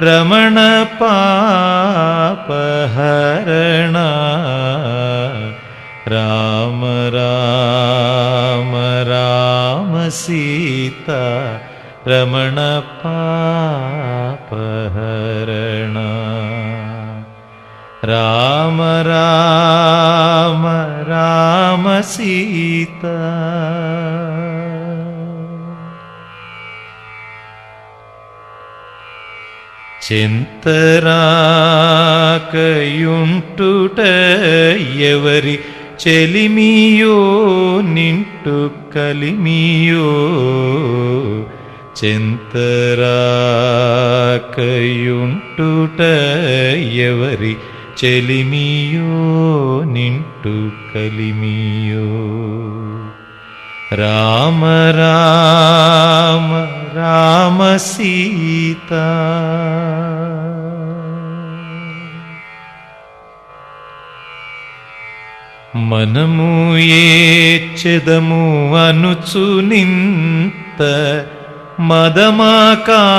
രമണ പാപഹരണ രാമ രാമ രാമ സീത രമണ പാപഹരണ രാമ രാമ രാമ സീത. చింతరాకయుంటుట ఎవరి చెలిమియో నింటు కలిమియో చింతరాకయుంటుట ఎవరి చెలిమియో నింటు కలిమియో రామ రామ రామ సీత. మనము ఏచెదము అనుచు నింత మదమా కామదమా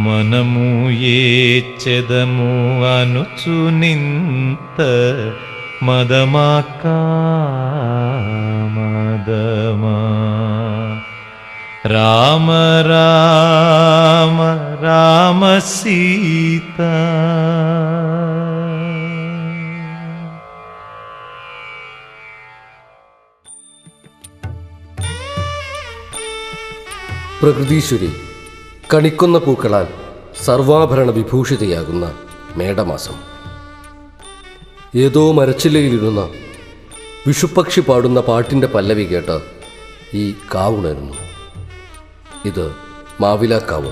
మనము ఏచెదము అనుచు నింత మదమా కామదమా రామ రామ రామ సీత. പ്രകൃതീശ്വരി കണിക്കൊന്ന പൂക്കളാൽ സർവാഭരണ വിഭൂഷിതയാകുന്ന മേടമാസം. ഏതോ മരച്ചില്ലയിലിരുന്ന വിഷുപ്പക്ഷി പാടുന്ന പാട്ടിൻ്റെ പല്ലവി കേട്ട് ഈ കാവുണരുന്നു. ഇത് മാവിലാക്കാവ്.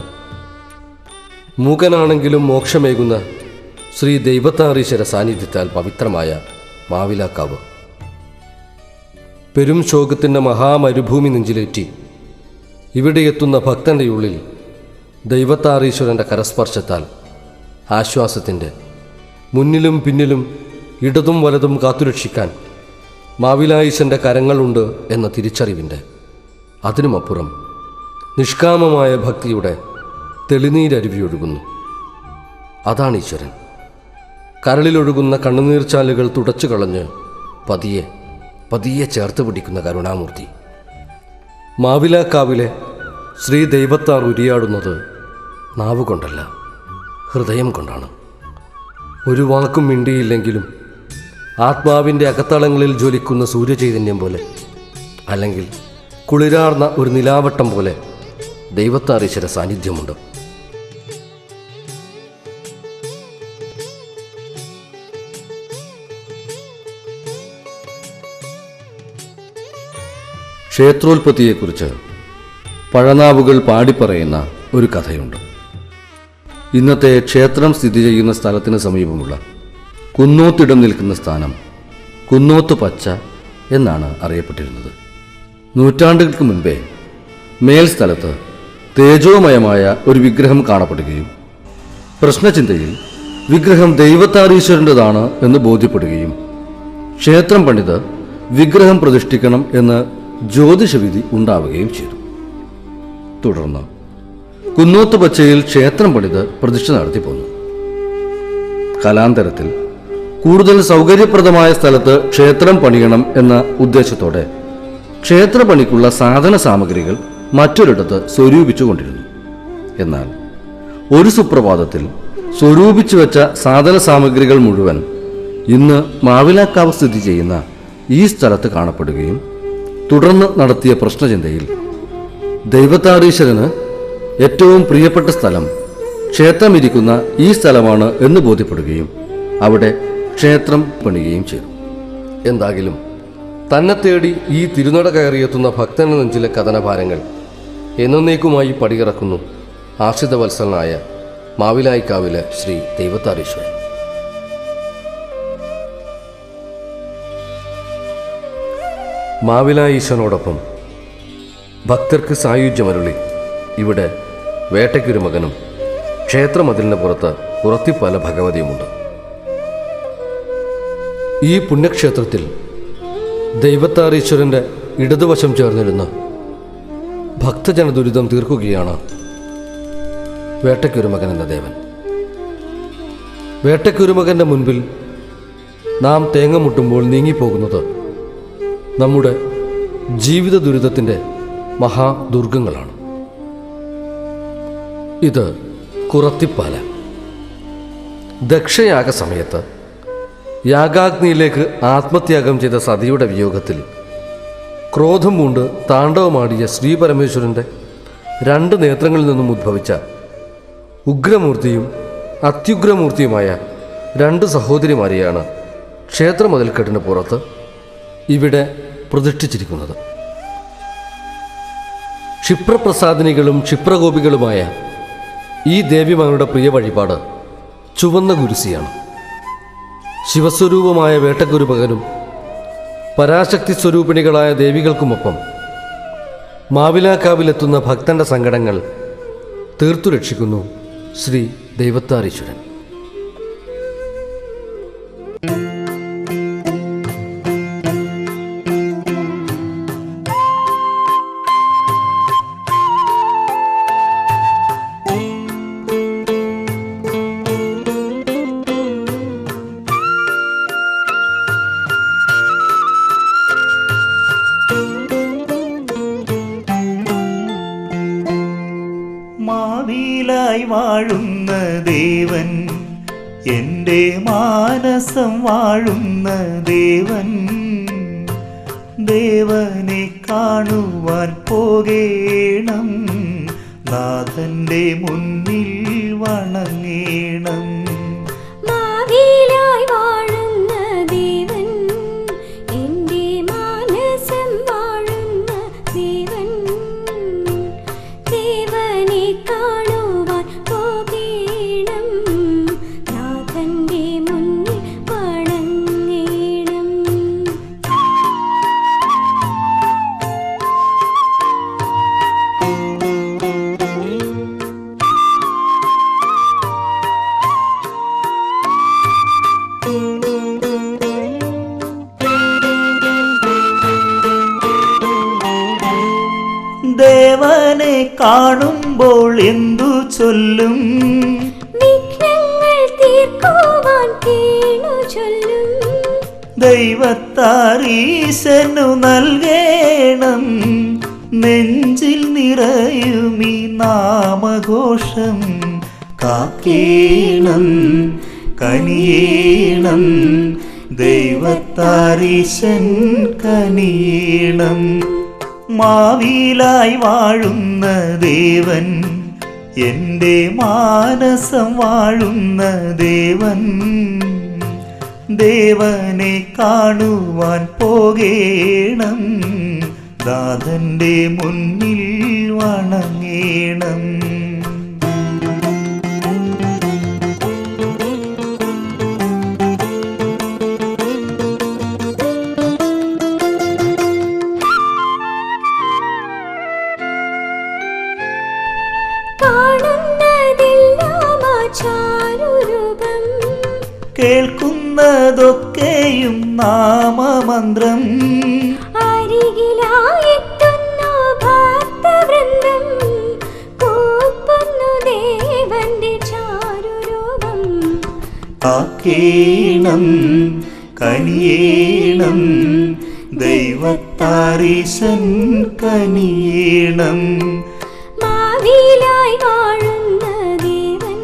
മൂകനാണെങ്കിലും മോക്ഷമേകുന്ന ശ്രീ ദൈവത്താറീശ്വര സാന്നിധ്യത്താൽ പവിത്രമായ മാവിലാക്കാവ്. പെരും ശോകത്തിൻ്റെ മഹാമരുഭൂമി നെഞ്ചിലേറ്റി ഇവിടെ എത്തുന്ന ഭക്തൻ്റെ ഉള്ളിൽ ദൈവത്താറീശ്വരൻ്റെ കരസ്പർശത്താൽ ആശ്വാസത്തിൻ്റെ മുന്നിലും പിന്നിലും ഇടതും വലതും കാത്തുരക്ഷിക്കാൻ മാവിലായീശൻ്റെ കരങ്ങളുണ്ട് എന്ന തിരിച്ചറിവിൻ്റെ, അതിനുമപ്പുറം നിഷ്കാമമായ ഭക്തിയുടെ തെളിനീരരുവിയൊഴുകുന്നു. അതാണ് ഈശ്വരൻ. കരളിലൊഴുകുന്ന കണ്ണുനീർച്ചാലുകൾ തുടച്ചു കളഞ്ഞ് പതിയെ പതിയെ ചേർത്ത് പിടിക്കുന്ന കരുണാമൂർത്തി. മാവിലാക്കാവിലെ ശ്രീ ദൈവത്താർ ഉരിയാടുന്നത് നാവുകൊണ്ടല്ല, ഹൃദയം കൊണ്ടാണ്. ഒരു വാക്കും മിണ്ടിയില്ലെങ്കിലും ആത്മാവിൻ്റെ അകത്തളങ്ങളിൽ ജ്വലിക്കുന്ന സൂര്യചൈതന്യം പോലെ, അല്ലെങ്കിൽ കുളിരാർന്ന ഒരു നിലാവട്ടം പോലെ ദൈവത്താറീശ്വര സാന്നിധ്യമുണ്ട്. ക്ഷേത്രോൽപത്തിയെക്കുറിച്ച് പഴനാവുകൾ പാടിപ്പറയുന്ന ഒരു കഥയുണ്ട്. ഇന്നത്തെ ക്ഷേത്രം സ്ഥിതി ചെയ്യുന്ന സ്ഥലത്തിന് സമീപമുള്ള കുന്നോത്തിടം നിൽക്കുന്ന സ്ഥാനം കുന്നോത്ത് പച്ച എന്നാണ് അറിയപ്പെട്ടിരുന്നത്. നൂറ്റാണ്ടുകൾക്ക് മുൻപേ മേൽസ്ഥലത്ത് തേജോമയമായ ഒരു വിഗ്രഹം കാണപ്പെടുകയും പ്രശ്നചിന്തയിൽ വിഗ്രഹം ദൈവത്താറീശ്വരൻ്റെതാണ് എന്ന് ബോധ്യപ്പെടുകയും ക്ഷേത്രം പണിത് വിഗ്രഹം പ്രതിഷ്ഠിക്കണം എന്ന് ജ്യോതിഷവിധി ഉണ്ടാവുകയും ചെയ്തു. തുടർന്ന് കുന്നോത്ത് പച്ചയിൽ ക്ഷേത്രം പണിത് പ്രതിഷ്ഠ നടത്തിപ്പോന്നു. കലാന്തരത്തിൽ കൂടുതൽ സൗകര്യപ്രദമായ സ്ഥലത്ത് ക്ഷേത്രം പണിയണം എന്ന ഉദ്ദേശത്തോടെ ക്ഷേത്രപണിക്കുള്ള സാധന സാമഗ്രികൾ മറ്റൊരിടത്ത് സ്വരൂപിച്ചുകൊണ്ടിരുന്നു. എന്നാൽ ഒരു സുപ്രഭാതത്തിൽ സ്വരൂപിച്ചു വെച്ച സാധന സാമഗ്രികൾ മുഴുവൻ ഇന്ന് മാവിലാക്കാവ് സ്ഥിതി ചെയ്യുന്ന ഈ സ്ഥലത്ത് കാണപ്പെടുകയും തുടർന്ന് നടത്തിയ പ്രശ്നചിന്തയിൽ ദൈവത്താറീശ്വരന് ഏറ്റവും പ്രിയപ്പെട്ട സ്ഥലം ക്ഷേത്രമിരിക്കുന്ന ഈ സ്ഥലമാണ് എന്ന് ബോധ്യപ്പെടുകയും അവിടെ ക്ഷേത്രം പണിയുകയും ചെയ്തു. എന്തായാലും തന്നെ തേടി ഈ തിരുനട കയറിയെത്തുന്ന ഭക്തന്റെ നെഞ്ചിലെ കഥനഭാരങ്ങൾ എന്നേക്കുമായി പടിയിറക്കുന്നു ആശ്രിതവത്സലനായ മാവിലായിക്കാവിലെ ശ്രീ ദൈവത്താറീശ്വരൻ. മാവിലായീശ്വരനോടൊപ്പം ഭക്തർക്ക് സായുജ്യമരുളി ഇവിടെ വേട്ടയ്ക്കൊരു മകനും ക്ഷേത്രമതിലിന് പുറത്ത് ഉറത്തിപ്പല ഭഗവതിയുമുണ്ട്. ഈ പുണ്യക്ഷേത്രത്തിൽ ദൈവത്താറീശ്വരൻ്റെ ഇടതുവശം ചേർന്നിരുന്ന് ഭക്തജന ദുരിതം തീർക്കുകയാണ് വേട്ടയ്ക്കൊരുമകൻ എന്ന ദേവൻ. വേട്ടയ്ക്കൊരുമകൻ്റെ മുൻപിൽ നാം തേങ്ങ മുട്ടുമ്പോൾ നീങ്ങിപ്പോകുന്നത് നമ്മുടെ ജീവിത ദുരിതത്തിൻ്റെ മഹാദുർഗങ്ങളാണ്. ഇത് കുറത്തിപ്പാല. ദക്ഷയാഗ സമയത്ത് യാഗാഗ്നിയിലേക്ക് ആത്മത്യാഗം ചെയ്ത സതിയുടെ വിയോഗത്തിൽ ക്രോധം പൂണ്ട് താണ്ഡവമാടിയ ശ്രീപരമേശ്വരൻ്റെ 2 നേത്രങ്ങളിൽ നിന്നും ഉദ്ഭവിച്ച ഉഗ്രമൂർത്തിയും അത്യുഗ്രമൂർത്തിയുമായ 2 സഹോദരിമാരെയാണ് ക്ഷേത്രമതിൽക്കെട്ടിന് പുറത്ത് ഇവിടെ പ്രതിഷ്ഠിച്ചിരിക്കുന്നത്. ക്ഷിപ്രപ്രസാദിനികളും ക്ഷിപ്രകോപികളുമായ ഈ ദേവിമാരുടെ പ്രിയ വഴിപാട് ചുവന്ന ഗുരുസിയാണ്. ശിവസ്വരൂപമായ വേട്ടക്കുരുമകനും പരാശക്തി സ്വരൂപിണികളായ ദേവികൾക്കുമൊപ്പം മാവിലാക്കാവിലെത്തുന്ന ഭക്തന്റെ സങ്കടങ്ങൾ തീർത്തു രക്ഷിക്കുന്നു ശ്രീ ദൈവത്താരീശ്വരൻ. മാവിലായി വാഴുന്ന ദേവൻ, എൻ്റെ മാനസം വാഴുന്ന ദേവൻ, ദേവനെ കാണുവാൻ പോകേണം, നാഥന്റെ മുന്നിൽ വണങ്ങേണം. മാവിലായി വാഴുന്ന ദേവൻ, എൻ്റെ മാനസം വാഴുന്ന ദേവൻ, ദേവനെ കാണുവാൻ പോകേണം, നാഥന്റെ മുന്നിൽ വണങ്ങേണം. ദേവനെ കാണുമ്പോൾ എന്തു ചൊല്ലും? വിഘ്നങ്ങൾ തീർക്കുവാൻ കേണു ചൊല്ലും. ദൈവത്താരീശനു നൽകേണം, നെഞ്ചിൽ നിറയുമീ നാമഘോഷം. കാക്കേണം, കനിയേണം, ദൈവത്താരീശൻ കനിയേണം. മാവിലായി വാഴുന്ന ദേവൻ, എൻ്റെ മാനസം വാഴുന്ന ദേവൻ, ദേവനെ കാണുവാൻ പോകേണം, നാഥന്റെ മുന്നിൽ വണങ്ങേണം. കേൾക്കുന്നതൊക്കെയും നാമമന്ത്രം. അരികിലായെത്തുന്നു ഭക്തവൃന്ദം, കൂപ്പുന്നു ദേവന്റെ ചാരുരൂപം. ആക്കേണം, കനിയേണം, ദൈവത്താരീശൻ കനിയേണം. മാവിലായി വാഴുന്ന ദേവൻ,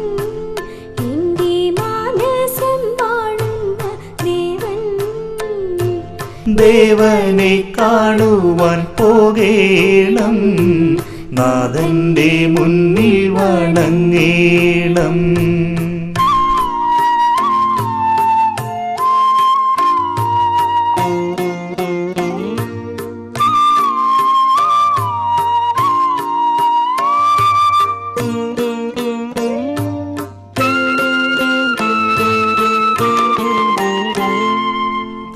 എൻ്റെ മാനസം വാഴുന്ന ദേവൻ, ദേവനെ കാണുവാൻ പോകേണം, നാഥന്റെ മുന്നിൽ വണങ്ങേണം.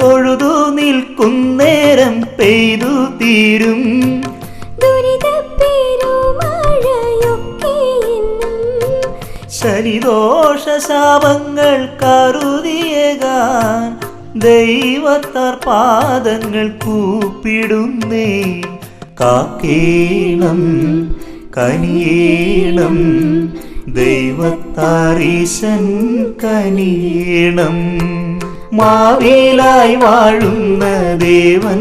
തൊഴുതു നിൽക്കുന്നേരം പെയ്തു തീരും ശനിദോഷ ശാപങ്ങൾ കരുതിയേകാൻ ദൈവത്താർ പാദങ്ങൾ കൂപ്പിടുന്നേ. കാക്കേണം കനിയേണം ദൈവത്താരീശൻ കനിയേണം. മാവേലായി വാഴുന്ന ദേവൻ,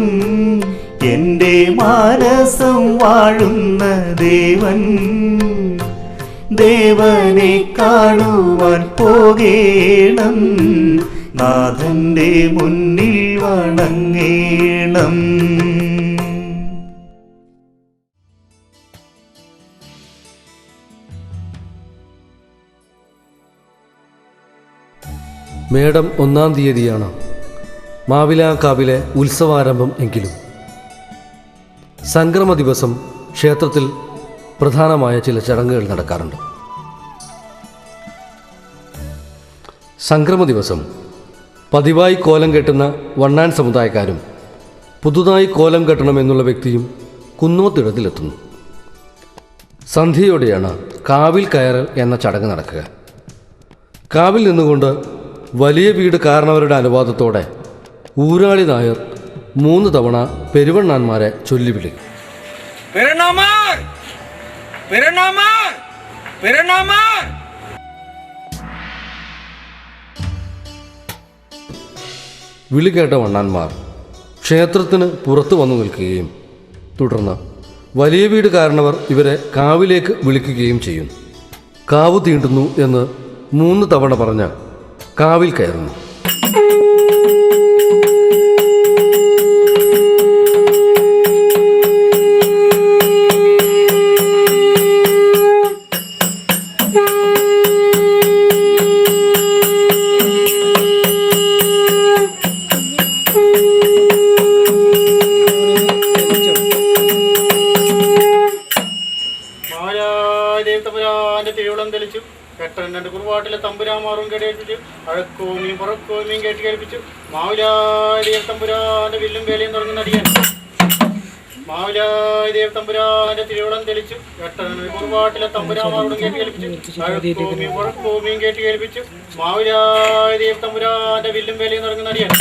എൻ്റെ മാനസം വാഴുന്ന ദേവൻ, ദേവനെ കാണുവാൻ പോകേണം, നാഥന്റെ മുന്നിൽ വണങ്ങേണം. മേടം 1-ാം തീയതിയാണ് മാവിലാക്കാവിലെ ഉത്സവാരംഭം എങ്കിലും സംക്രമ ദിവസം ക്ഷേത്രത്തിൽ പ്രധാനമായ ചില ചടങ്ങുകൾ നടക്കാറുണ്ട്. സംക്രമ ദിവസം പതിവായി കോലം കെട്ടുന്ന വണ്ണാൻ സമുദായക്കാരും പുതുതായി കോലം കെട്ടണമെന്നുള്ള വ്യക്തിയും കുന്നോത്തിടത്തിലെത്തുന്നു. സന്ധ്യയോടെയാണ് കാവിൽ കയറൽ എന്ന ചടങ്ങ് നടക്കുക. കാവിൽ നിന്നുകൊണ്ട് വലിയ വീട് കാരണവരുടെ അനുവാദത്തോടെ ഊരാളി നായർ 3 തവണ പെരുവണ്ണാന്മാരെ ചൊല്ലിവിളിക്കും. വിളി കേട്ട വണ്ണാന്മാർ ക്ഷേത്രത്തിന് പുറത്തു വന്നു നിൽക്കുകയും തുടർന്ന് വലിയ വീട് കാരണവർ ഇവരെ കാവിലേക്ക് വിളിക്കുകയും ചെയ്യും. കാവ് തീണ്ടുന്നു എന്ന് 3 തവണ പറഞ്ഞ് കാവിൽ കയറുന്നു. തിരുവളം തെളിച്ചു കെട്ടൻ 2 കുറുവാട്ടിലെ തമ്പുരാമാറും കേട്ടേൽപ്പിച്ചു അഴക്കോമിയും പുറക്കോമിയും കേട്ട് കേൾപ്പിച്ചു മാവിലായ തമ്പുരാന്റെ വില്ലും വേലയും തുടങ്ങുന്ന അടിയൻ. മാവിലായ തമ്പുരാന്റെ തിരുവളം തെളിച്ചു കെട്ടൻ 2 കുറുവാട്ടിലെ തമ്പുരാമാറോടും കേട്ട് കേൾപ്പിച്ചു അഴക്കോമിയും പുറക്കോമിയും കേട്ട് കേൾപ്പിച്ചു മാവിലായ തമ്പുരാന്റെ വില്ലും വേലയും തുടങ്ങുന്ന അടിയൻ.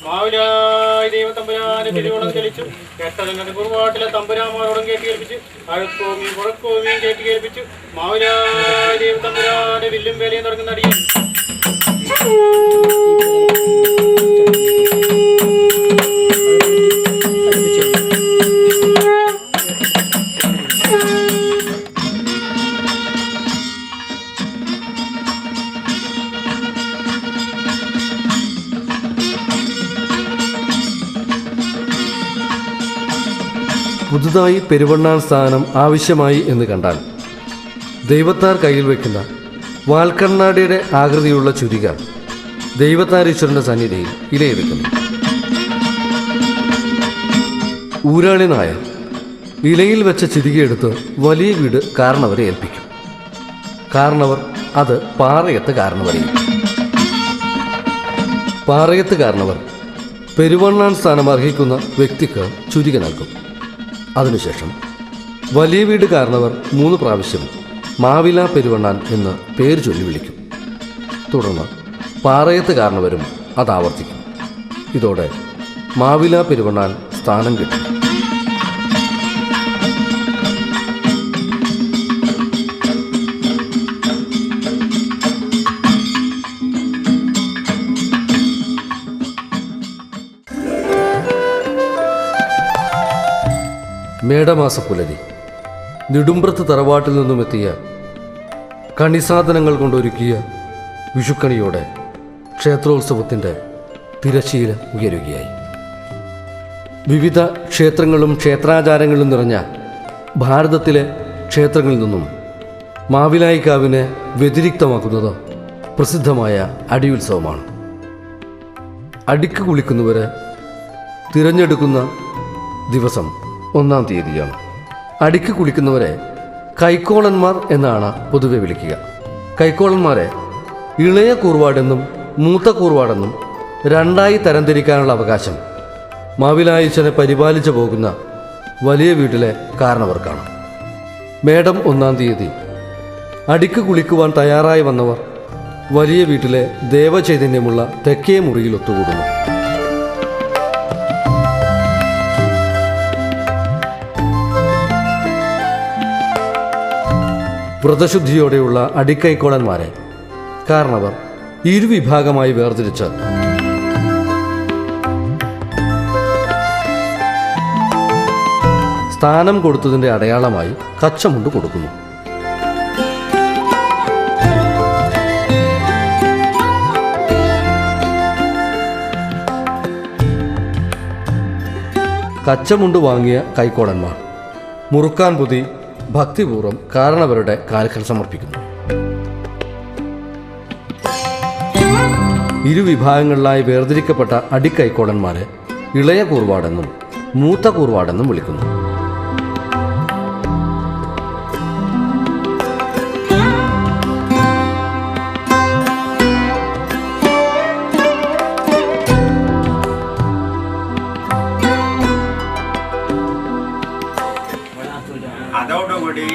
മാവിലായ ദൈവത്തമ്പുരാന്റെ തിരുവോളം തെളിച്ചു കെട്ടൻ 2 കുറുവാട്ടിലെ തമ്പുരാമാരോടും കേട്ട് കേൾപ്പിച്ചു അഴക്കോമിയും പുറക്കോമിയും കേട്ട് കേൾപ്പിച്ചു മാവിലായ ദൈവത്തമ്പുരാന്റെ വില്ലും വേലയും തുടങ്ങുന്ന അടിയൻ. പുതുതായി പെരുവണ്ണാൻ സ്ഥാനം ആവശ്യമായി എന്ന് കണ്ടാൽ ദൈവത്താർ കയ്യിൽ വയ്ക്കുന്ന വാൽക്കണ്ണാടിയുടെ ആകൃതിയുള്ള ചുരിക ദൈവത്താരീശ്വരൻ്റെ സന്നിധിയിൽ ഇലയെടുക്കുന്നു. ഊരാളി നായർ ഇലയിൽ വെച്ച ചുരികയെടുത്ത് വലിയ വീട് കാരണവരെ ഏൽപ്പിക്കും. കാരണവർ അത് പാറയത്ത് കാരണവരെയും. പാറയത്ത് കാരണവർ പെരുവണ്ണാൻ സ്ഥാനം അർഹിക്കുന്ന വ്യക്തിക്ക് ചുരിക നൽകും. അതിനുശേഷം വലിയ വീട് കാരണവർ 3 പ്രാവശ്യം മാവില പെരുവണ്ണാൻ എന്ന് പേര് ചൊല്ലി വിളിക്കും. തുടർന്ന് പാറയത്ത് കാരണവരും അത് ആവർത്തിക്കും. ഇതോടെ മാവില പെരുവണ്ണാൻ സ്ഥാനം കിട്ടും. മേടമാസ പുലരി നെടുമ്പ്രത്ത് തറവാട്ടിൽ നിന്നുമെത്തിയ കണിസാധനങ്ങൾ കൊണ്ടൊരുക്കിയ വിഷുക്കണിയോടെ ക്ഷേത്രോത്സവത്തിൻ്റെ തിരശ്ശീല ഉയരുകയായി. വിവിധ ക്ഷേത്രങ്ങളും ക്ഷേത്രാചാരങ്ങളും നിറഞ്ഞ ഭാരതത്തിലെ ക്ഷേത്രങ്ങളിൽ നിന്നും മാവിലായിക്കാവിനെ വ്യതിരിക്തമാക്കുന്നത് പ്രസിദ്ധമായ അടിയുത്സവമാണ്. അടിക്ക് കുളിക്കുന്നവരെ തിരഞ്ഞെടുക്കുന്ന ദിവസം 1-ാം തീയതിയാണ്. അടിക്ക് കുളിക്കുന്നവരെ കൈക്കോളന്മാർ എന്നാണ് പൊതുവെ വിളിക്കുക. കൈക്കോളന്മാരെ ഇളയ കൂർവാടെന്നും മൂത്ത കൂർവാടെന്നും 2ആയി തരംതിരിക്കാനുള്ള അവകാശം മാവിലായുച്ചനെ പരിപാലിച്ചു പോകുന്ന വലിയ വീട്ടിലെ കാരണവർക്കാണ്. മേടം 1-ാം തീയതി അടിക്ക് കുളിക്കുവാൻ തയ്യാറായി വന്നവർ വലിയ വീട്ടിലെ ദേവചൈതന്യമുള്ള തെക്കേ മുറിയിൽ ഒത്തുകൂടുന്നു. വ്രതശുദ്ധിയോടെയുള്ള അടിക്കൈക്കോളന്മാരെ കാരണവർ ഇരുവിഭാഗമായി വേർതിരിച്ച് സ്ഥാനം കൊടുത്തതിൻ്റെ അടയാളമായി കച്ചമുണ്ട് കൊടുക്കുന്നു. കച്ചമുണ്ട് വാങ്ങിയ കൈക്കോടന്മാർ മുറുക്കാൻ പുതി ഭക്തിപൂർവ്വം കാരണവരുടെ കാൽക്കൽ സമർപ്പിക്കുന്നു. ഇരുവിഭാഗങ്ങളിലായി വേർതിരിക്കപ്പെട്ട അടിക്കൈക്കോടന്മാരെ ഇളയ കൂർവാടെന്നും മൂത്ത കൂർവാടെന്നും വിളിക്കുന്നു. അതോടുകൂടി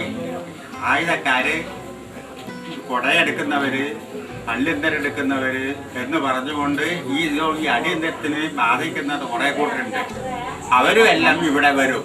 ആയുധക്കാര് കൊടയെടുക്കുന്നവര് പള്ളിന്തരെടുക്കുന്നവര് എന്ന് പറഞ്ഞുകൊണ്ട് ഈ അടിയന്തരത്തിന് ബാധിക്കുന്നത് കുറെ കൂട്ടരുണ്ട്. അവരും എല്ലാം ഇവിടെ വരും.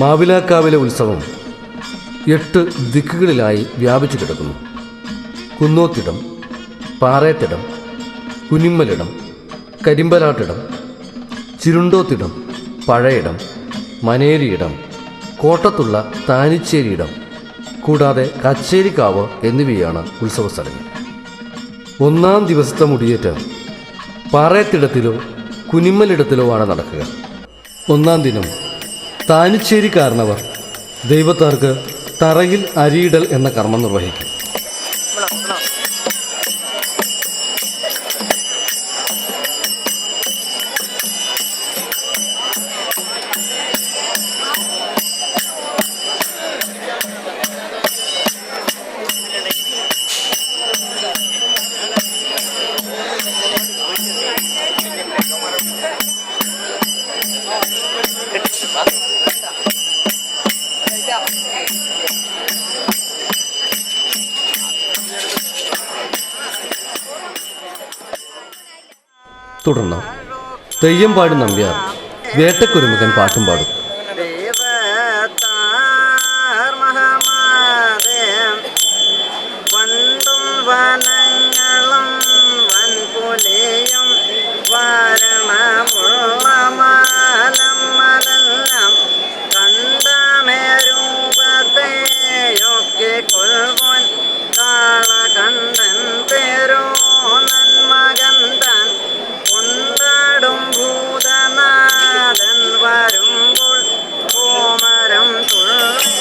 മാവിലാക്കാവിലെ ഉത്സവം 8 ദിക്കുകളിലായി വ്യാപിച്ചു കിടക്കുന്നു. കുന്നോത്തിടം, പാറേത്തിടം, കുനിമ്മലിടം, കരിമ്പലാട്ടിടം, ചിരുണ്ടോത്തിടം, പഴയിടം, മനേരിയിടം, കോട്ടത്തുള്ള താനിച്ചേരിയിടം കൂടാതെ കച്ചേരിക്കാവ് എന്നിവയാണ് ഉത്സവ സ്ഥലങ്ങൾ. 1-ാം ദിവസത്തെ മുടിയേറ്റ് പാറേത്തിടത്തിലോ കുനിമ്മലിടത്തിലോ ആണ് നടക്കുക. 1-ാം ദിനം താനിച്ചേരി കാരണവർ ദൈവത്താർക്ക് തറയിൽ അരിയിടൽ എന്ന കർമ്മം നിർവഹിക്കും. തുടർന്ന് തെയ്യം പാടും നമ്പ്യാർ വേട്ടക്കുരുമുഖൻ പാട്ടും പാടും. വണ്ടും വനങ്ങളും വൻപുലിയും വാരണമുള്ള മാലം മലെല്ലാം കണ്ടമേരൂപത്തെയൊക്കെ കൊൽവൻ കാളകണ്ഠൻ പേരോ നന്മകൻ താൻ കൊണ്ടാടും ഭൂതനാഥൻ വരുമ്പോൾ കോമരം തുള്ളി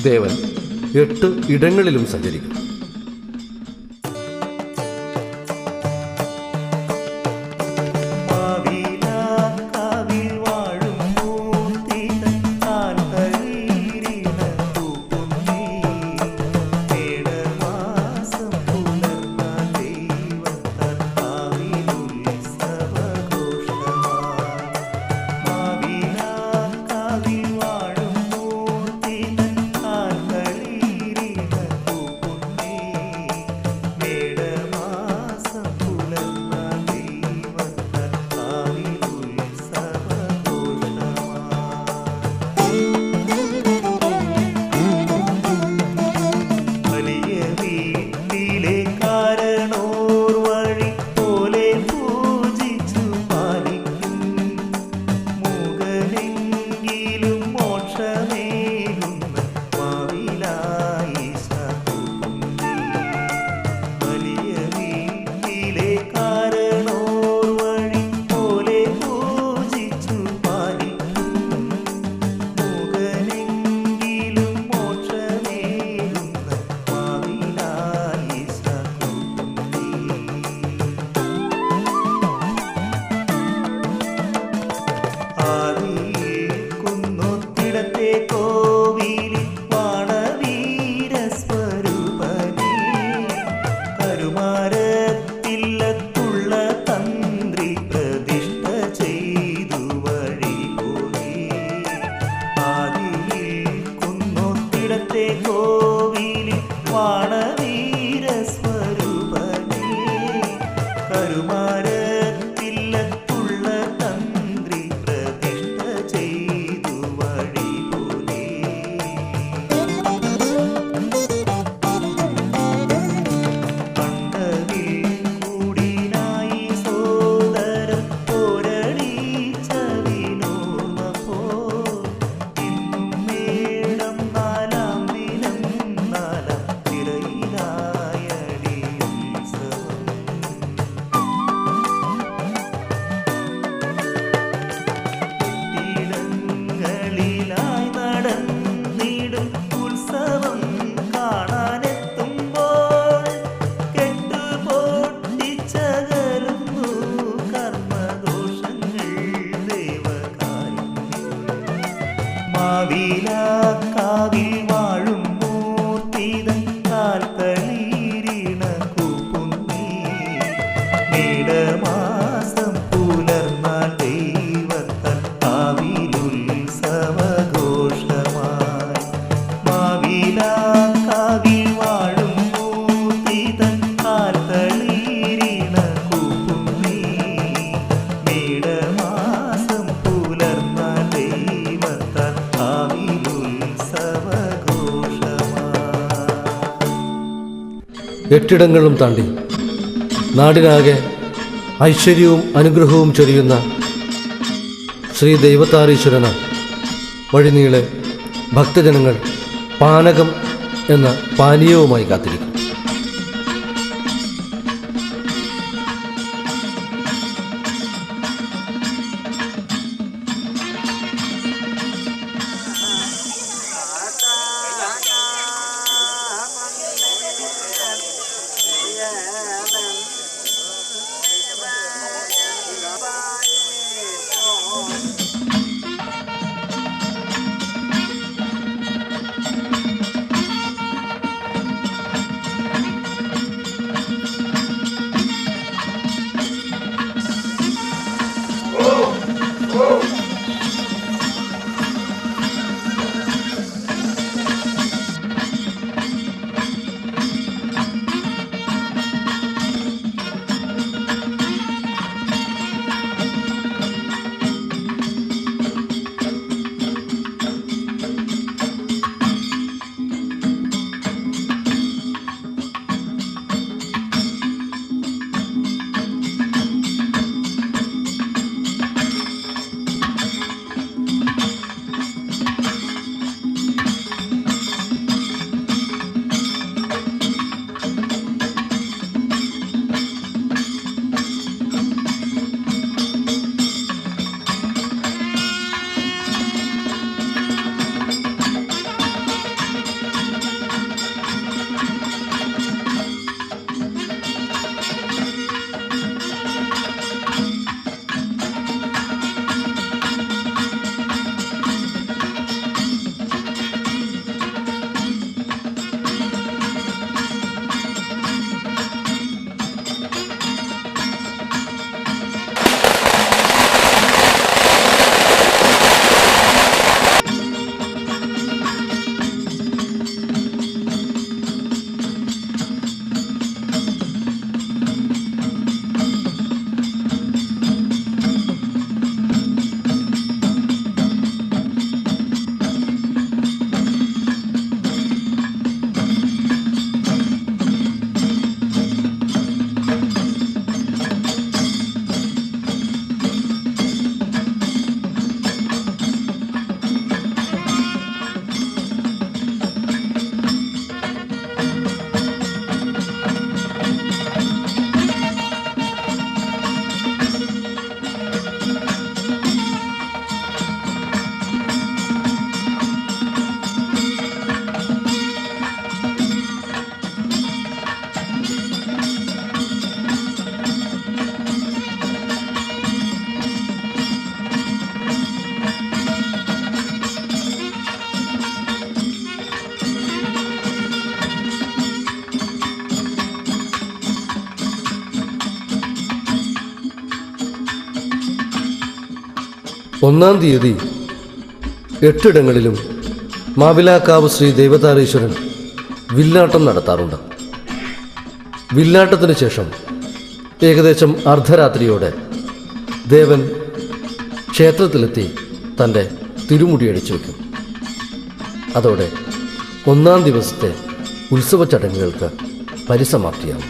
ദേവൻ 8 ഇടങ്ങളിലും സഞ്ചരിക്കും. മാവിലാക്കാവിൽ വാഴും മൂർത്തിതൻ കാൽത്തളീരിണ കൂപ്പുന്നീ. മേടമാസം പുലർന്നാൽ ദൈവത്താൽ കാവിലുത്സവഘോഷമായി. മാവിലാക്കാവിൽ വാഴും മൂർത്തിതൻ കാൽത്തളീരിണ കൂപ്പുന്നീ. മേടമാസം പുലർന്നാൽ ദൈവത്താൽ കാവിലുത്സവഘോഷമായി. 8 ഇടങ്ങളും താണ്ടി നാടിനാകെ ഐശ്വര്യവും അനുഗ്രഹവും ചൊരിയുന്ന ശ്രീ ദൈവത്താരീശ്വരന് വഴിനീളെ ഭക്തജനങ്ങൾ പാനകം എന്ന പാനീയവുമായി കാത്തിരിക്കും. 1-ാം തീയതി 8 ഇടങ്ങളിലും മാവിലാക്കാവ് ശ്രീ ദേവതാരീശ്വരൻ വില്ലാട്ടം നടത്താറുണ്ട്. വില്ലാട്ടത്തിന് ശേഷം ഏകദേശം അർദ്ധരാത്രിയോടെ ദേവൻ ക്ഷേത്രത്തിലെത്തി തൻ്റെ തിരുമുടിയടിച്ചു വയ്ക്കും. അതോടെ 1-ാം ദിവസത്തെ ഉത്സവ ചടങ്ങുകൾക്ക് പരിസമാപ്തിയാവും.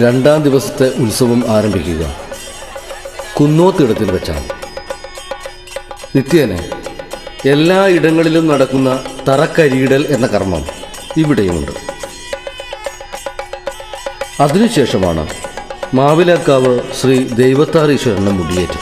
രണ്ടാം ദിവസത്തെ ഉത്സവം ആരംഭിക്കുക കുന്നോത്തിടത്തിൽ വെച്ചാണ്. നിത്യേന എല്ലാ ഇടങ്ങളിലും നടക്കുന്ന തറക്കരിയിടൽ എന്ന കർമ്മം ഇവിടെയുമുണ്ട്. അതിനുശേഷമാണ് മാവിലാക്കാവ് ശ്രീ ദൈവത്താരീശ്വരന് മുടിയേറ്റ്.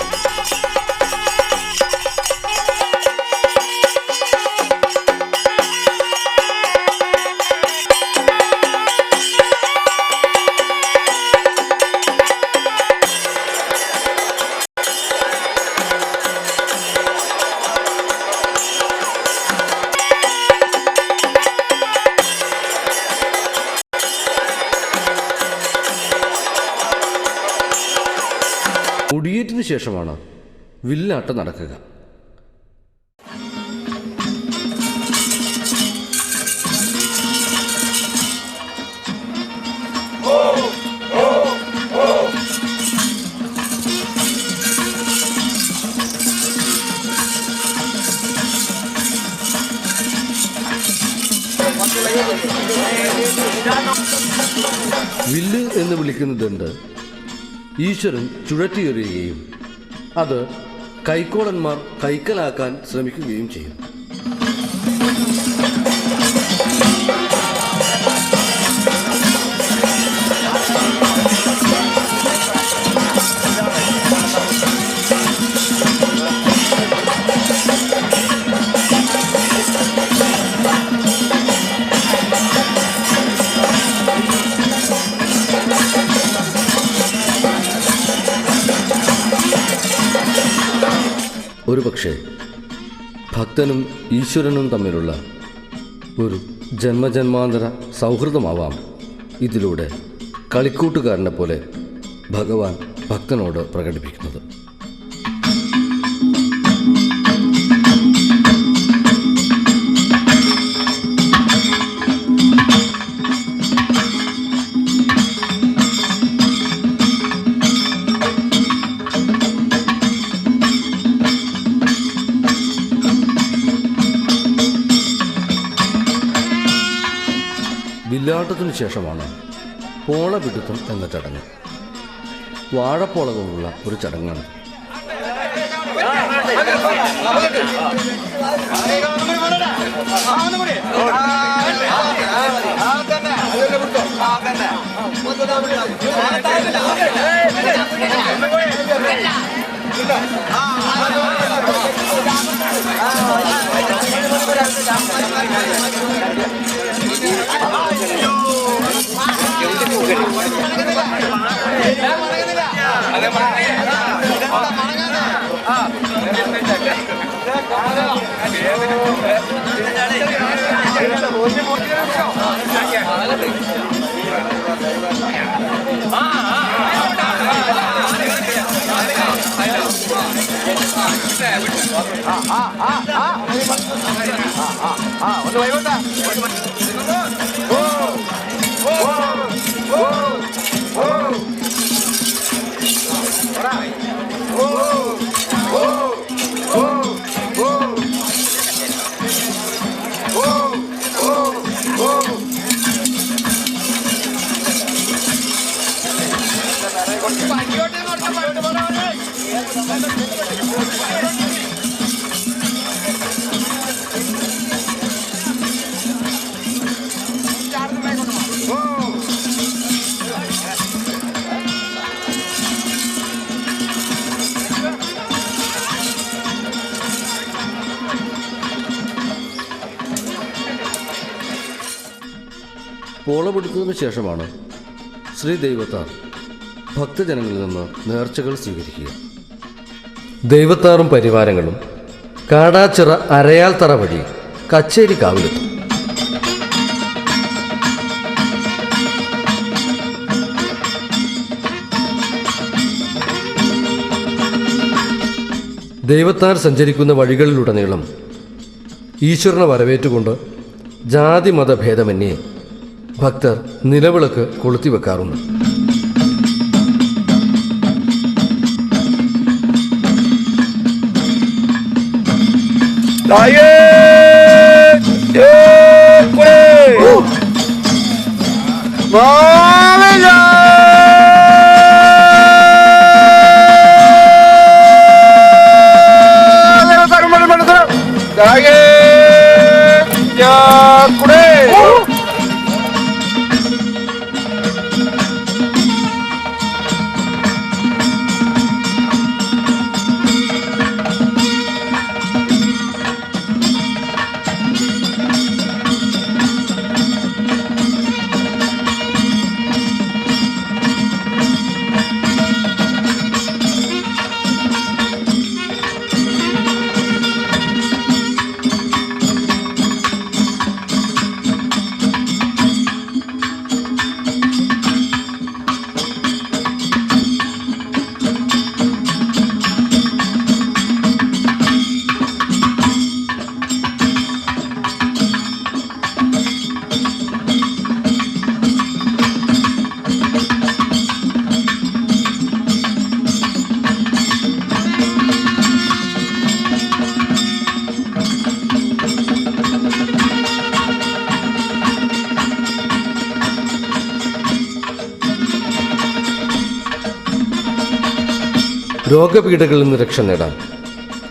മുടിയേറ്റിന് ശേഷമാണ് വില്ലാട്ടം നടക്കുക. വില്ല് എന്ന് വിളിക്കുന്നതുണ്ട് ഈശ്വരൻ ചുഴറ്റിയെറിയുകയും അത് കൈക്കോളന്മാർ കൈക്കലാക്കാൻ ശ്രമിക്കുകയും ചെയ്യും. ഒരുപക്ഷെ ഭക്തനും ഈശ്വരനും തമ്മിലുള്ള ഒരു ജന്മജന്മാന്തര സൗഹൃദമാവാം ഇതിലൂടെ കളിക്കൂട്ടുകാരനെ പോലെ ഭഗവാൻ ഭക്തനോട് പ്രകടിപ്പിക്കുന്നത്. വില്ലാട്ടത്തിനു ശേഷമാണ് പോളപിടുത്തം എന്ന ചടങ്ങ്. വാഴപ്പോള കൊണ്ടുള്ള ഒരു ചടങ്ങാണ്. ഒന്ന് വൈകോട്ടാ പോളപിടുത്തതിനു ശേഷമാണ് ശ്രീ ദൈവത്താർ ഭക്തജനങ്ങളിൽ നിന്ന് നേർച്ചകൾ സ്വീകരിക്കുക. ദൈവത്താറും പരിവാരങ്ങളും കാടാച്ചിറ അരയാൽത്തറ വഴി കച്ചേരി കാവിലെത്തും. ദൈവത്താർ സഞ്ചരിക്കുന്ന വഴികളിലുടനീളം ഈശ്വരനെ വരവേറ്റുകൊണ്ട് ജാതി മതഭേദമന്യേ ഭക്തർ നിലവിളക്ക് കൊളുത്തിവെക്കാറുണ്ട്. രോഗപീഠകളിൽ നിന്ന് രക്ഷ നേടാൻ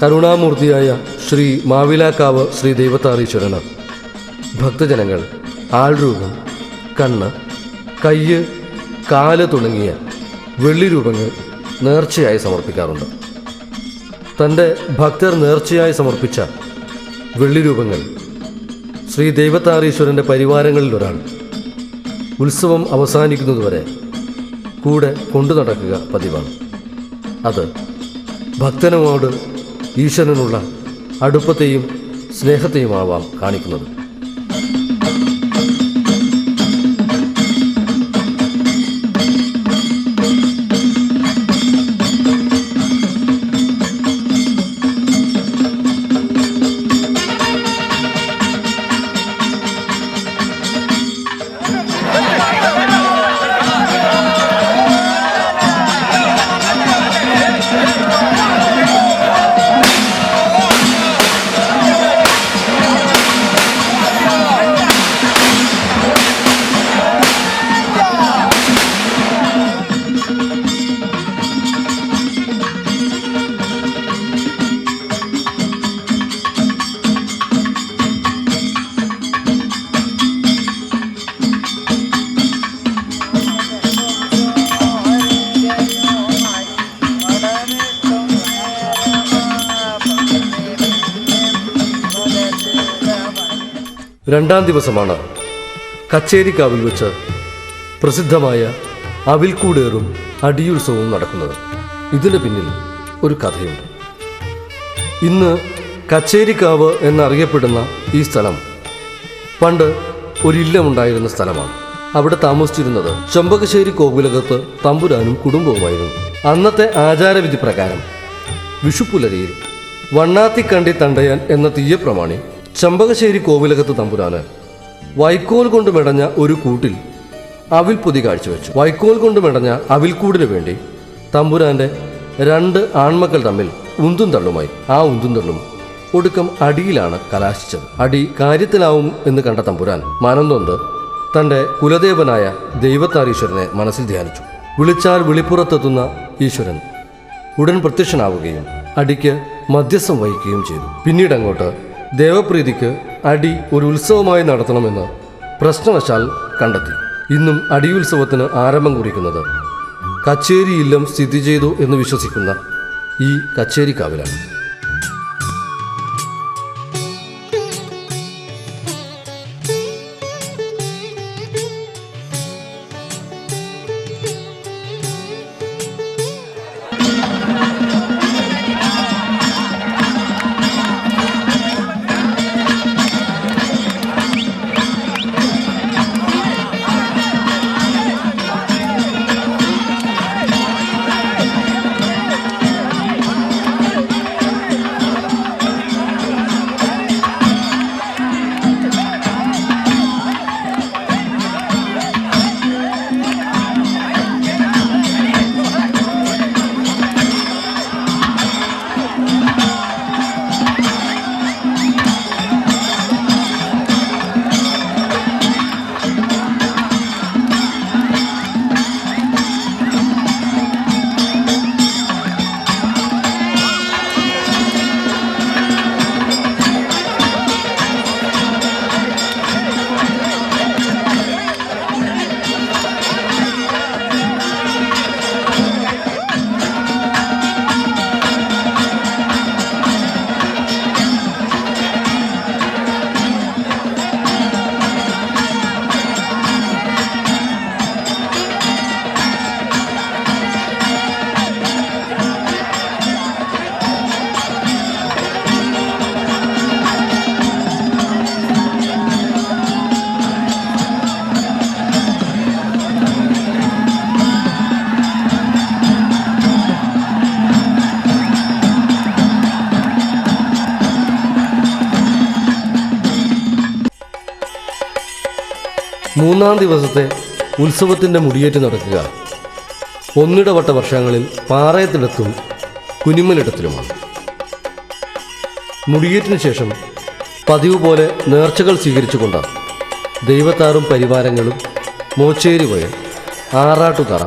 കരുണാമൂർത്തിയായ ശ്രീ മാവിലാക്കാവ് ശ്രീ ദൈവത്താറീശ്വരന് ഭക്തജനങ്ങൾ ആൾരൂപം, കണ്ണ്, കയ്യ്, കാല് തുടങ്ങിയ വെള്ളി രൂപങ്ങൾ നേർച്ചയായി സമർപ്പിക്കാറുണ്ട്. തൻ്റെ ഭക്തർ നേർച്ചയായി സമർപ്പിച്ച വെള്ളി രൂപങ്ങൾ ശ്രീ ദൈവത്താറീശ്വരൻ്റെ പരിവാരങ്ങളിലൊരാൾ ഉത്സവം അവസാനിക്കുന്നതുവരെ കൂടെ കൊണ്ടു നടക്കുക പതിവാണ്. അത് ഭക്തനോട് ഈശ്വരനുള്ള അടുപ്പത്തെയും സ്നേഹത്തെയുമാവാം കാണിക്കുന്നത്. രണ്ടാം ദിവസമാണ് കച്ചേരിക്കാവിൽ വെച്ച് പ്രസിദ്ധമായ അവിൽക്കൂടേറും അടിയുത്സവവും നടക്കുന്നത്. ഇതിന് പിന്നിൽ ഒരു കഥയുണ്ട്. ഇന്ന് കച്ചേരിക്കാവ് എന്നറിയപ്പെടുന്ന ഈ സ്ഥലം പണ്ട് ഒരില്ലമുണ്ടായിരുന്ന സ്ഥലമാണ്. അവിടെ താമസിച്ചിരുന്നത് ചെമ്പകശ്ശേരി കോവിലകത്ത് തമ്പുരാനും കുടുംബവുമായിരുന്നു. അന്നത്തെ ആചാരവിധി പ്രകാരം വിഷുപ്പുലരിയിൽ വണ്ണാത്തിക്കണ്ടി തണ്ടയാൻ എന്ന തീയപ്രമാണി ചെമ്പകശ്ശേരി കോവിലകത്ത് തമ്പുരാന് വൈക്കോൽ കൊണ്ട് മെടഞ്ഞ ഒരു കൂട്ടിൽ അവിൽപ്പൊതി കാഴ്ചവെച്ചു. വൈക്കോൽ കൊണ്ട് മെടഞ്ഞ അവിൽക്കൂടിനു വേണ്ടി തമ്പുരാന്റെ 2 ആൺമക്കൾ തമ്മിൽ ഉന്തും തള്ളുമായി. ആ ഉന്തും തള്ളും ഒടുക്കം അടിയിലാണ് കലാശിച്ചത്. അടി കാര്യത്തിലാവും എന്ന് കണ്ട തമ്പുരാൻ മനം നൊന്ത് തൻ്റെ കുലദേവനായ ദൈവത്താറീശ്വരനെ മനസ്സിൽ ധ്യാനിച്ചു. വിളിച്ചാൽ വിളിപ്പുറത്തെത്തുന്ന ഈശ്വരൻ ഉടൻ പ്രത്യക്ഷനാവുകയും അടിക്ക് മധ്യസ്ഥം വഹിക്കുകയും ചെയ്തു. പിന്നീടങ്ങോട്ട് ദേവപ്രീതിക്ക് അടി ഒരു ഉത്സവമായി നടത്തണമെന്ന് പ്രശ്നവശാൽ കണ്ടെത്തി. ഇന്നും അടിയുത്സവത്തിന് ആരംഭം കുറിക്കുന്നത് കച്ചേരി ഇല്ലം സ്ഥിതി ചെയ്തു എന്ന് വിശ്വസിക്കുന്ന ഈ കച്ചേരിക്കാവിലാണ്. മൂന്നാം ദിവസത്തെ ഉത്സവത്തിൻ്റെ മുടിയേറ്റ് നടക്കുക ഒന്നിടവട്ട വർഷങ്ങളിൽ പാറയത്തിടത്തും കുനിമലിടത്തിലുമാണ്. മുടിയേറ്റിന് ശേഷം പതിവ് പോലെ നേർച്ചകൾ സ്വീകരിച്ചുകൊണ്ട് ദൈവത്താറും പരിവാരങ്ങളും മോച്ചേരി വയൽ, ആറാട്ടുതറ,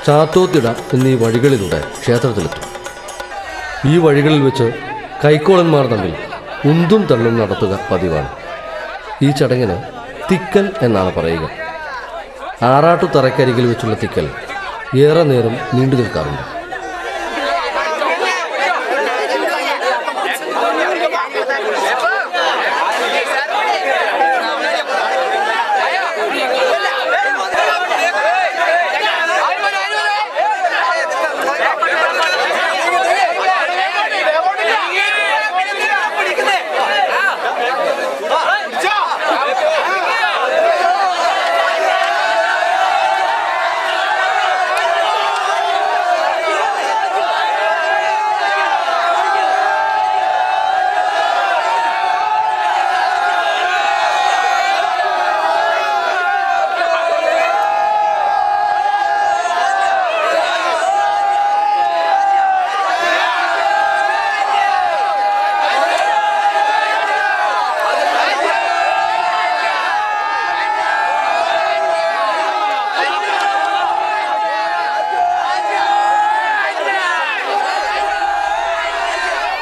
ചാത്തോത്തിട എന്നീ വഴികളിലൂടെ ക്ഷേത്രത്തിലെത്തും. ഈ വഴികളിൽ വെച്ച് കൈക്കോളന്മാർ തമ്മിൽ ഉന്തും തള്ളും നടത്തുക പതിവാണ്. ഈ ചടങ്ങിന് തിക്കൽ എന്നാണ് പറയുക. ആറാട്ടുതറയ്ക്കരികിൽ വെച്ചുള്ള തിക്കൽ ഏറെ നേരം നീണ്ടു നിൽക്കാറുണ്ട്.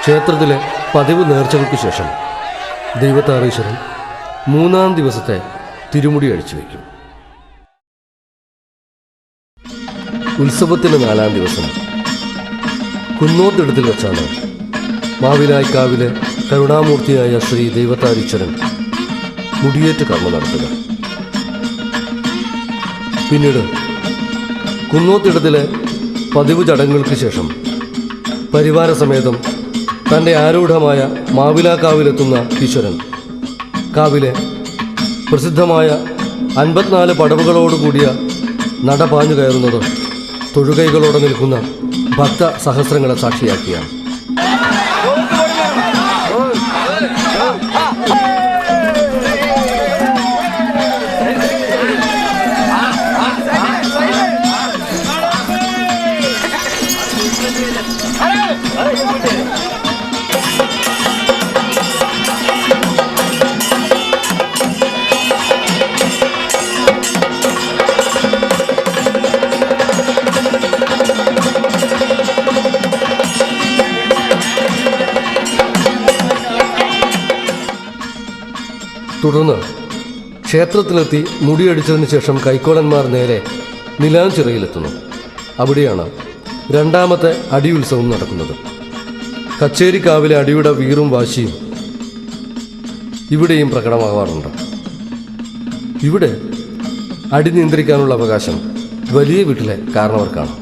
ക്ഷേത്രത്തിലെ പതിവ് നേർച്ചകൾക്ക് ശേഷം ദൈവത്താറീശ്വരൻ മൂന്നാം ദിവസത്തെ തിരുമുടി അഴിച്ചു വയ്ക്കും. ഉത്സവത്തിന് 4-ാം ദിവസം കുന്നോത്തിടത്തിൽ വെച്ചാണ് മാവിലായ്ക്കാവിലെ കരുണാമൂർത്തിയായ ശ്രീ ദൈവത്താരീശ്വരൻ മുടിയേറ്റ് കർമ്മം നടത്തുക. പിന്നീട് കുന്നോത്തിടത്തിലെ പതിവ് ചടങ്ങുകൾക്ക് ശേഷം പരിവാരസമേതം തൻ്റെ ആരൂഢമായ മാവിലാക്കാവിലെത്തുന്ന ഈശ്വരൻ കാവിലെ പ്രസിദ്ധമായ 54 പടവുകളോടുകൂടിയ നട പാഞ്ഞു കയറുന്നത് തൊഴുകൈകളോടെ നിൽക്കുന്ന ഭക്ത സഹസ്രങ്ങളെ സാക്ഷിയാക്കിയാണ്. തുടർന്ന് ക്ഷേത്രത്തിലെത്തി മുടിയടിച്ചതിന് ശേഷം കൈക്കോളന്മാർ നേരെ നിലാഞ്ചിറയിലെത്തുന്നു. അവിടെയാണ് 2ാമത്തെ അടിയുത്സവം നടക്കുന്നത്. കച്ചേരിക്കാവിലെ അടിയുടെ വീറും വാശിയും ഇവിടെയും പ്രകടമാകാറുണ്ട്. ഇവിടെ അടി നിയന്ത്രിക്കാനുള്ള അവകാശം വലിയ വീട്ടിലെ കാരണവർക്കാണ്.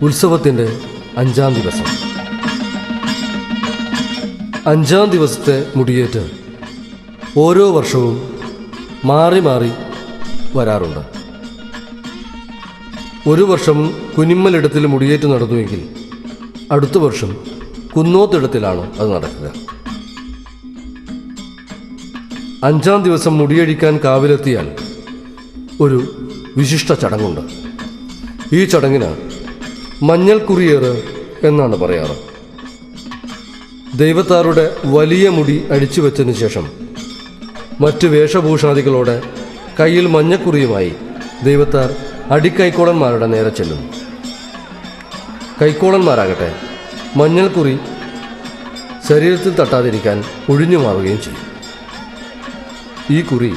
ഉത്സവത്തിൻ്റെ 5-ാം ദിവസം. 5-ാം ദിവസത്തെ മുടിയേറ്റ് ഓരോ വർഷവും മാറി മാറി വരാറുണ്ട്. ഒരു വർഷം കുനിമ്മലിടത്തിൽ മുടിയേറ്റ് നടന്നുവെങ്കിൽ അടുത്ത വർഷം കുന്നോത്തിടത്തിലാണ് അത് നടക്കുക. 5-ാം ദിവസം മുടിയഴിക്കാൻ കാവിലെത്തിയാൽ ഒരു വിശിഷ്ട ചടങ്ങുണ്ട്. ഈ ചടങ്ങിന് മഞ്ഞൾക്കുറിയേറ് എന്നാണ് പറയാറ്. ദൈവത്താറുടെ വലിയ മുടി അഴിച്ചു വെച്ചതിന് ശേഷം മറ്റ് വേഷഭൂഷാദികളോടെ കയ്യിൽ മഞ്ഞക്കുറിയുമായി ദൈവത്താർ അടിക്കൈക്കോളന്മാരുടെ നേരെ ചെല്ലുന്നു. കൈക്കോളന്മാരാകട്ടെ മഞ്ഞൾക്കുറി ശരീരത്തിൽ തട്ടാതിരിക്കാൻ ഒഴിഞ്ഞു മാറുകയും ചെയ്യും. ഈ കുറി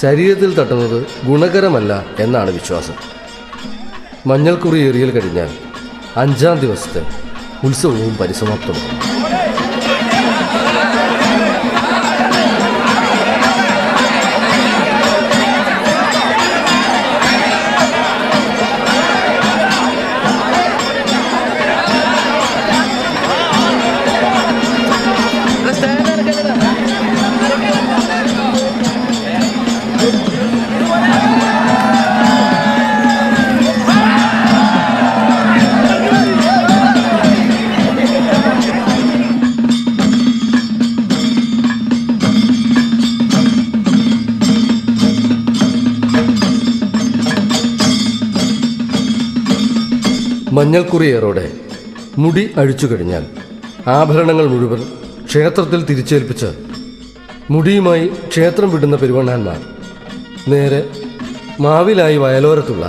ശരീരത്തിൽ തട്ടുന്നത് ഗുണകരമല്ല എന്നാണ് വിശ്വാസം. മഞ്ഞൾക്കുറി ഏറിയൽ കഴിഞ്ഞാൽ 5-ാം ദിവസത്തെ ഉത്സവവും പരിസമാപ്തമാകും. മഞ്ഞൾക്കുറിയേറോടെ മുടി അഴിച്ചു കഴിഞ്ഞാൽ ആഭരണങ്ങൾ മുഴുവൻ ക്ഷേത്രത്തിൽ തിരിച്ചേൽപ്പിച്ച് മുടിയുമായി ക്ഷേത്രം വിടുന്ന പെരുവണ്ണാന്മാർ നേരെ മാവിലായി വയലോരത്തുള്ള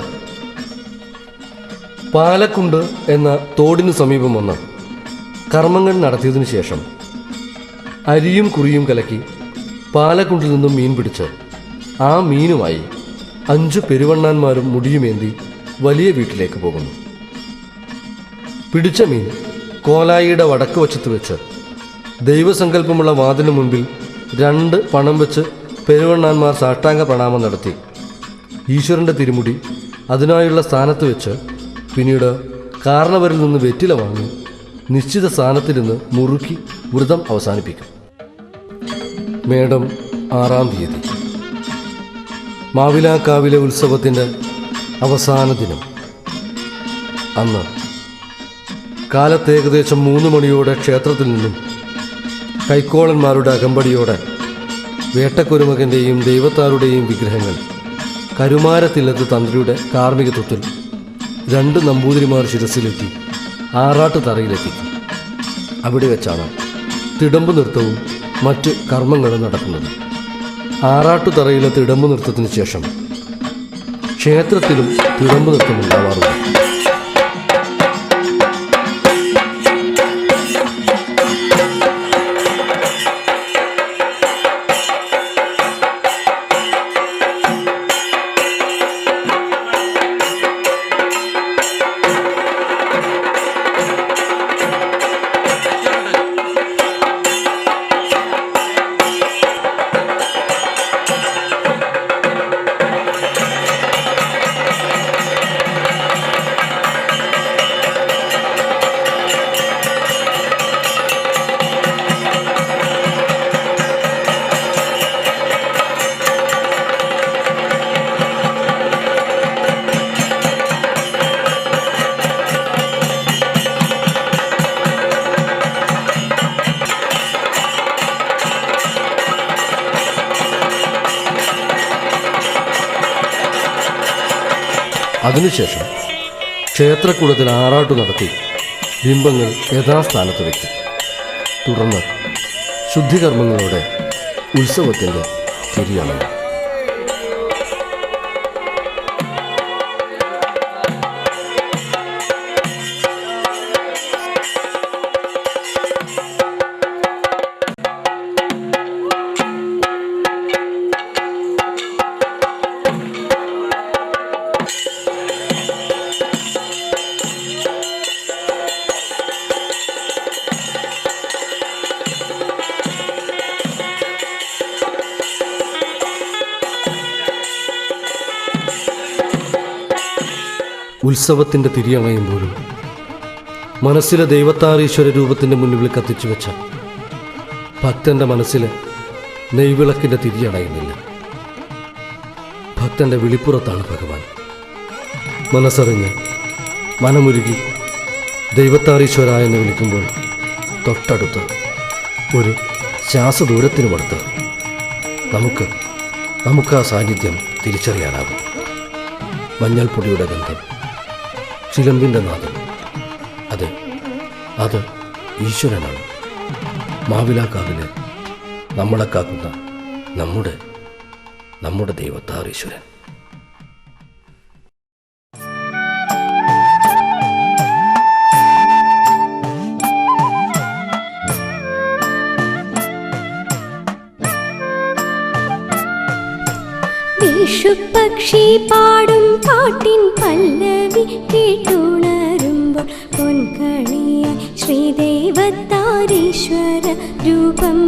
പാലക്കുണ്ട് എന്ന തോടിനു സമീപം വന്ന് കർമ്മങ്ങൾ നടത്തിയതിനു ശേഷം അരിയും കുറിയും കലക്കി പാലക്കുണ്ടിൽ നിന്നും മീൻ പിടിച്ച് ആ മീനുമായി 5 പെരുവണ്ണാന്മാരും മുടിയുമേന്തി വലിയ വീട്ടിലേക്ക് പോകുന്നു. പിടിച്ച മീൻ കോലായിയുടെ വടക്ക് വശത്ത് വെച്ച് ദൈവസങ്കല്പമുള്ള വാതിലിന് മുൻപിൽ 2 പണം വെച്ച് പെരുവണ്ണാന്മാർ സാഷ്ടാംഗ പ്രണാമം നടത്തി ഈശ്വരൻ്റെ തിരുമുടി അതിനായുള്ള സ്ഥാനത്ത് വെച്ച് പിന്നീട് കാരണവരിൽ നിന്ന് വെറ്റില വാങ്ങി നിശ്ചിത സ്ഥാനത്തിരുന്ന് മുറുക്കി വ്രതം അവസാനിപ്പിക്കും. മേടം 6-ാം തീയതി മാവിലാക്കാവിലെ ഉത്സവത്തിൻ്റെ അവസാന ദിനം. അന്ന് കാലത്ത് ഏകദേശം 3 മണിയോടെ ക്ഷേത്രത്തിൽ നിന്നും കൈക്കോളന്മാരുടെ അകമ്പടിയോടെ വേട്ടക്കുരുമകൻ്റെയും ദൈവത്താരുടെയും വിഗ്രഹങ്ങൾ കരുമാരത്തില്ലത്ത് തന്ത്രിയുടെ കാർമ്മികത്വത്തിൽ 2 നമ്പൂതിരിമാർ ശിരസിലെത്തി ആറാട്ട് തറയിലെത്തിക്കും. അവിടെ വെച്ചാണ് തിടമ്പ് നൃത്തവും മറ്റ് കർമ്മങ്ങളും നടക്കുന്നത്. ആറാട്ടു തറയിലെ തിടമ്പ് നൃത്തത്തിന് ശേഷം ക്ഷേത്രത്തിലും തിടമ്പ് നൃത്തം ഉണ്ടാവാറുണ്ട്. അതിനുശേഷം ക്ഷേത്രക്കുളത്തിൽ ആറാട്ടു നടത്തി ബിംബങ്ങൾ യഥാസ്ഥാനത്ത് വയ്ക്കും. തുടർന്ന് ശുദ്ധികർമ്മങ്ങളോടെ ഉത്സവത്തിൻ്റെ തിരിയണയും. ഉത്സവത്തിൻ്റെ തിരിയണയുമ്പോഴും മനസ്സിലെ ദൈവത്താരീശ്വര രൂപത്തിൻ്റെ മുന്നിൽ കത്തിച്ചു വെച്ച ഭക്തന്റെ മനസ്സിലെ നെയ്വിളക്കിൻ്റെ തിരിയണയുന്നില്ല. ഭക്തന്റെ വിളിപ്പുറത്താണ് ഭഗവാൻ. മനസ്സറിഞ്ഞ് മനമുരുകി ദൈവത്താരീശ്വര എന്ന് വിളിക്കുമ്പോൾ തൊട്ടടുത്ത് ഒരു ശ്വാസദൂരത്തിനുമടുത്ത് നമുക്ക് ആ സാന്നിധ്യം തിരിച്ചറിയാനാകും. മഞ്ഞൾപ്പൊടിയുടെ ഗന്ധം, ചിലമ്പിൻ്റെ നാദം, അത് ഈശ്വരനാണ്. മാവിലാക്കാവിലെ നമ്മളെ കാക്കുന്ന നമ്മുടെ ദൈവത്താരീശ്വരൻ. വിഷുപക്ഷി പാടും പാട്ടിൻ പല്ലവി കേട്ടുണരുമ്പോൾ പൊൻകണിയായി ശ്രീദേവത്താരീശ്വര രൂപം.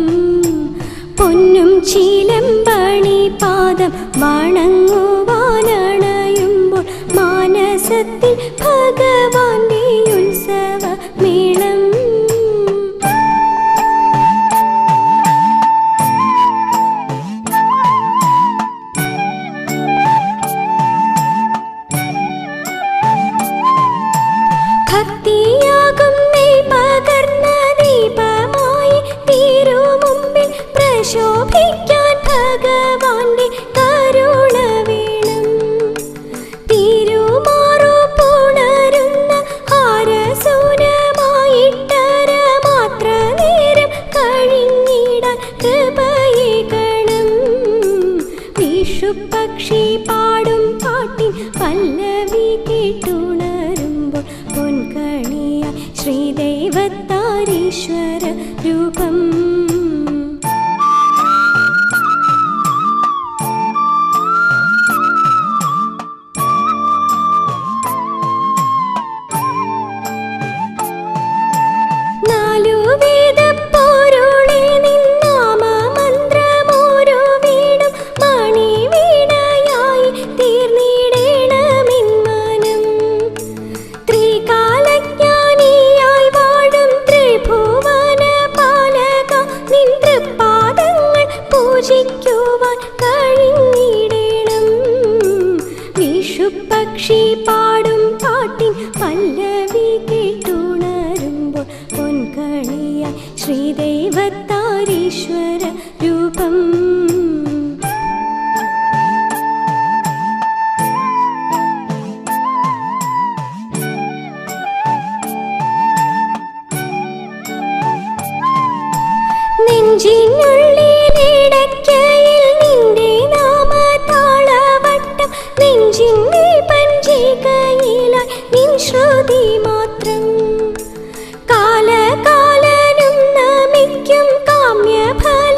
പൊന്നും ചീലമ്പണി പാദം വണങ്ങുവാനണയുമ്പോൾ മാനസത്തിൽ ഭഗവാന്റെ ഉത്സവ മേളം. ഭക്തിയാകും നെയ് പകർന്ന ദീപമായി തിരുമുമ്പിൽ പ്രശോഭിക്കാൻ ഭഗവാന്റെ കരുണ വേണം. തിരുമാറു പുണരുന്ന ഹാരസൂനമായിട്ടര മാത്ര നേരം കഴിഞ്ഞിടാൻ കൃപയേകണം. വിഷുപക്ഷി പാടും പാട്ടിൻ പല്ലവി കേട്ടുണരുമ്പോൾ പൊൻകണിയായി ശ്രീദേവത്താരീശ്വര രൂപം. നാലു വേദപ്പൊരുളെ നിന്നാമമന്ത്രമോരോ വീണും മണിവീണയായി തീർന്നിടേണമെൻ മനം. ത്രികാലജ്ഞാനിയായി വാഴും ത്രിഭുവന പാലക നിൻ തൃപ്പാദങ്ങൾ പൂജിക്കുവാൻ കഴിഞ്ഞിടേണം. വിഷുപക്ഷി പാടും പാട്ടിൻ പല്ലവി കേട്ടുണരുമ്പോൾ പൊൻകണിയായി ശ്രീദേവത്താരീശ്വര രൂപം. നെഞ്ചിനുള്ളിലിടയ്ക്കയിൽ നിന്റെ നാമതാളവട്ടം, നെഞ്ചിന്റെ പഞ്ചികയിലായി നിൻ ശ്രുതി മാത്രം. കാലകാലനും നമിക്കും കാമ്യഫലദായക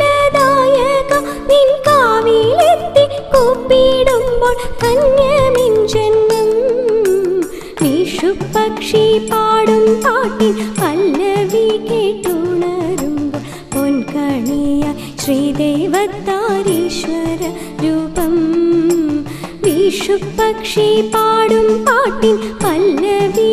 നിൻ കാവിലെത്തി കൂപ്പിടുമ്പോൾ ധന്യമിൻ ജന്മം. വിഷുപക്ഷി പാടും പാട്ടിൻ പല്ലവി കേട്ടുണരുമ്പോൾ പൊൻകണിയായി ശ്രീദേവത്താരീശ്വര രൂപം. വിഷുപക്ഷി പാടും പാട്ടിൻ പല്ലവി